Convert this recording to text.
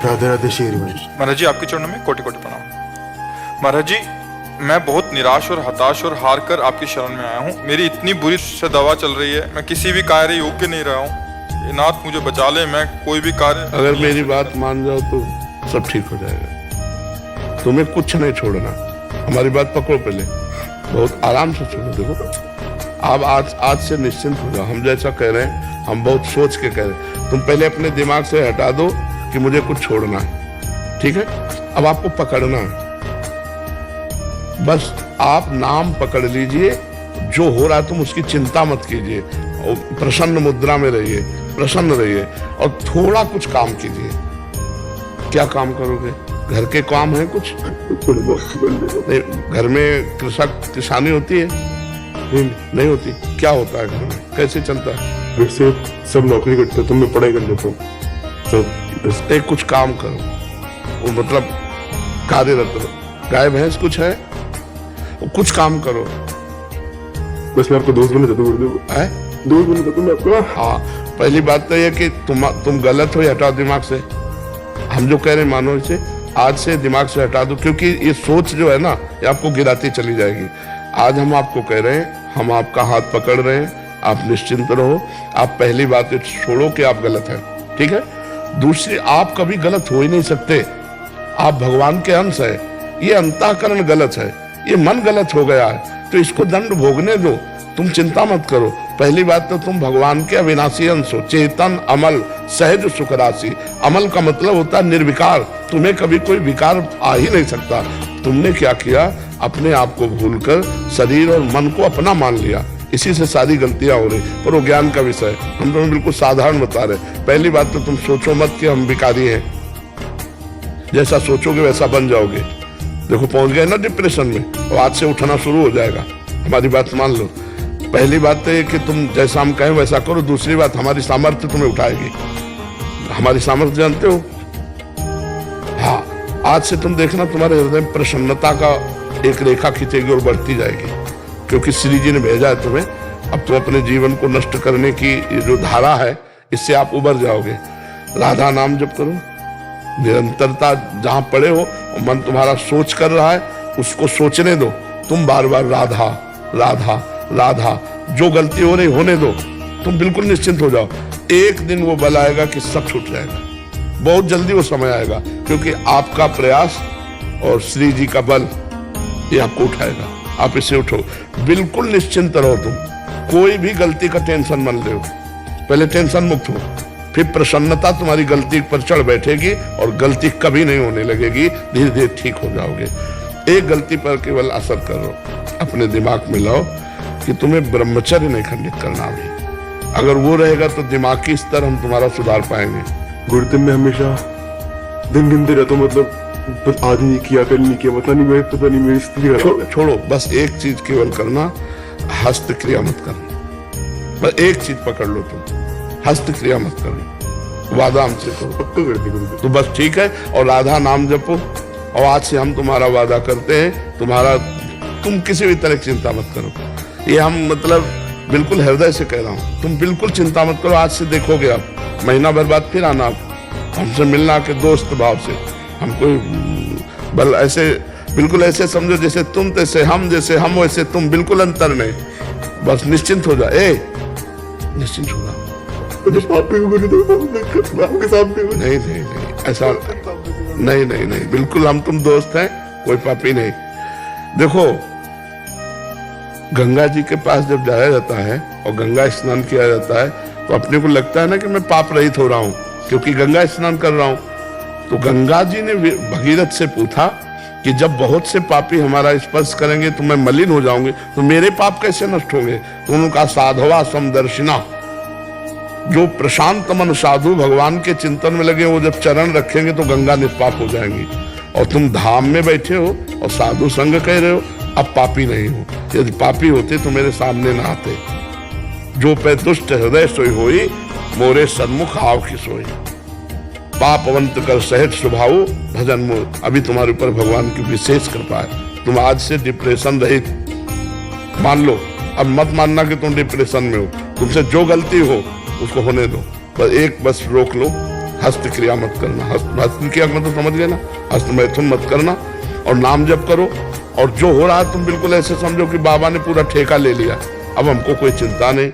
राधे राधे श्रीवंश। महाराज जी आपके चरणों में कोटि कोटि प्रणाम। महाराज जी मैं बहुत निराश और हताश और हार कर आपकी शरण में आया हूँ। मेरी इतनी बुरी से दवा चल रही है, मैं किसी भी कार्य योग्य नहीं रहा हूँ। नाथ मुझे बचा ले, मैं कोई भी कार्य। अगर मेरी बात मान जाओ तो सब ठीक हो जाएगा। तुम्हें कुछ नहीं छोड़ना, हमारी बात पकड़ो पहले, बहुत आराम से सुनो। देखो आप आज से निश्चिंत हो जाओ। हम जैसा कह रहे हैं हम बहुत सोच के कह रहे हैं। तुम पहले अपने दिमाग से हटा दो कि मुझे कुछ छोड़ना है, ठीक है? अब आपको पकड़ना है, बस आप नाम पकड़ लीजिए। जो हो रहा है तुम उसकी चिंता मत कीजिए, प्रसन्न मुद्रा में रहिए, प्रसन्न रहिए और थोड़ा कुछ काम कीजिए। क्या काम करोगे? घर के काम है कुछ? नहीं, घर में किसानी होती है? नहीं होती। क्या होता है घर में? कैसे चलता है? वैसे सब नौकरी करते हो, तुम मैं पढ़ाई कर लेता हूँ सब। एक कुछ काम करो, वो मतलब कार्यरत रहो। गाय भैंस कुछ है? कुछ काम करो। बस मैं आपको दोस्त बना चाहता हूँ। है दोस्त बना चाहता हूँ मैं आपका। हाँ, पहली बात तो यह कि तुम गलत हो, हटाओ दिमाग से। हम जो कह रहे हैं मानो इसे, आज से दिमाग से हटा दो, क्योंकि ये सोच जो है ना ये आपको गिराती चली जाएगी। आज हम आपको कह रहे हैं, हम आपका हाथ पकड़ रहे हैं, आप निश्चिंत रहो। आप पहली बात छोड़ो कि आप गलत हैं, ठीक है? दूसरी, आप कभी गलत हो ही नहीं सकते। आप भगवान के अंश है। ये अंतःकरण गलत है, ये मन गलत हो गया है, तो इसको दंड भोगने दो। तुम चिंता मत करो। पहली बात तो तुम भगवान के अविनाशी अंश हो, चेतन अमल सहज सुख राशि। अमल का मतलब होता है निर्विकार। तुम्हें कभी कोई विकार आ ही नहीं सकता। तुमने क्या किया? अपने आप को भूलकर शरीर और मन को अपना मान लिया। इसी से सारी गलतियां हो रही। पर वो ज्ञान का विषय, हम तुम्हें बिल्कुल साधारण बता रहे। पहली बात तो तुम सोचो मत कि हम विकारी हैं। जैसा सोचोगे वैसा बन जाओगे। देखो पहुंच गए ना डिप्रेशन में, और आज से उठना शुरू हो जाएगा। हमारी बात मान लो। पहली बात तो ये कि तुम जैसा हम कहें वैसा करो। दूसरी बात, हमारी सामर्थ्य तुम्हें उठाएगी। हमारी सामर्थ्य जानते हो? हाँ, आज से तुम देखना तुम्हारे हृदय में प्रसन्नता का एक रेखा खींचेगी और बढ़ती जाएगी, क्योंकि श्री जी ने भेजा है तुम्हें। अब तुम अपने जीवन को नष्ट करने की जो धारा है, इससे आप उबर जाओगे। राधा नाम जप करो, निरंतरता जहां पड़े हो और मन तुम्हारा सोच कर रहा है उसको सोचने दो। तुम बार बार राधा राधा राधा, जो गलती हो रही होने दो। तुम बिल्कुल निश्चिंत हो जाओ। एक दिन वो बल आएगा कि सब छूट जाएगा। बहुत जल्दी वो समय आएगा, क्योंकि आपका प्रयास और श्री जी का बल ये आपको उठाएगा। आप इससे उठो, बिल्कुल निश्चिंत रहो। तुम कोई भी गलती का टेंशन मत लो। पहले टेंशन मुक्त हो, फिर प्रसन्नता तुम्हारी गलती पर चढ़ बैठेगी और गलती कभी नहीं होने लगेगी। धीरे धीरे ठीक हो जाओगे। एक गलती पर केवल असर करो, अपने दिमाग में लाओ कि तुम्हें ब्रह्मचर्य नहीं खंडित करना भी। अगर वो रहेगा तो दिमागी स्तर हम तुम्हारा सुधार पाएंगे। गुरुदेव में हमेशा दिन गिनते रहता हूँ, मतलब आज नहीं किया कल नहीं किया, पता नहीं मेरी स्थिति छोड़ो। बस एक चीज केवल करना, हस्त क्रिया मत करना। बस एक चीज पकड़ लो, तुम हस्त क्रिया मत करो। वादा हमसे करो, पक्का करती गुरुदेव। तो बस ठीक है। और राधा नाम जपो। और आज से हम तुम्हारा वादा करते हैं, तुम किसी भी तरह की चिंता मत करो। ये हम मतलब बिल्कुल हृदय से कह रहा हूँ। तुम बिल्कुल चिंता मत करो। आज से देखोगे आप, महीना भर बाद फिर आना आप हमसे मिलना के दोस्त भाव से। हम कोई बल ऐसे बिल्कुल ऐसे समझो जैसे तुम तैसे हम, जैसे हम वैसे तुम, बिल्कुल अंतर नहीं। बस निश्चिंत हो जा। निश्चिंत हो जा। नहीं नहीं नहीं, ऐसा नहीं, बिल्कुल हम तुम दोस्त हैं, कोई पापी नहीं। देखो, गंगा जी के पास जब जाया जाता है और गंगा स्नान किया जाता है तो अपने को लगता है ना कि मैं पाप रहित हो रहा हूं, क्योंकि गंगा स्नान कर रहा हूं। तो गंगा जी ने भगीरथ से पूछा कि जब बहुत से पापी हमारा स्पर्श करेंगे तो मैं मलिन हो जाऊंगी, तो मेरे पाप कैसे नष्ट होंगे? तो उन्होंने कहा, साधवा समदर्शिना। जो प्रशांत मन साधु भगवान के चिंतन में लगे, वो जब चरण रखेंगे तो गंगा निष्पाप हो जाएंगी। और तुम धाम में बैठे हो और साधु संग कह रहे हो, अब पापी नहीं हो। यदि पापी होते तो मेरे सामने ना आते। जो पे दुष्ट हृदय सोई होई, मोरे सन्मुख आव की सोई। पापवंत कर सहज स्वभाव भजन मोर। अभी तुम्हारे ऊपर भगवान की विशेष कृपा है। तुम आज से डिप्रेशन रहित मान लो। अब मत मानना कि तुम डिप्रेशन में हो। तुमसे जो गलती हो उसको होने दो। बस रोक लो, हस्त क्रिया मत करना। हस्त क्रिया मतलब समझ गए ना, हस्त मैथुन मत करना और नाम जप करो। और जो हो रहा है तुम बिल्कुल ऐसे समझो कि बाबा ने पूरा ठेका ले लिया, अब हमको कोई चिंता नहीं।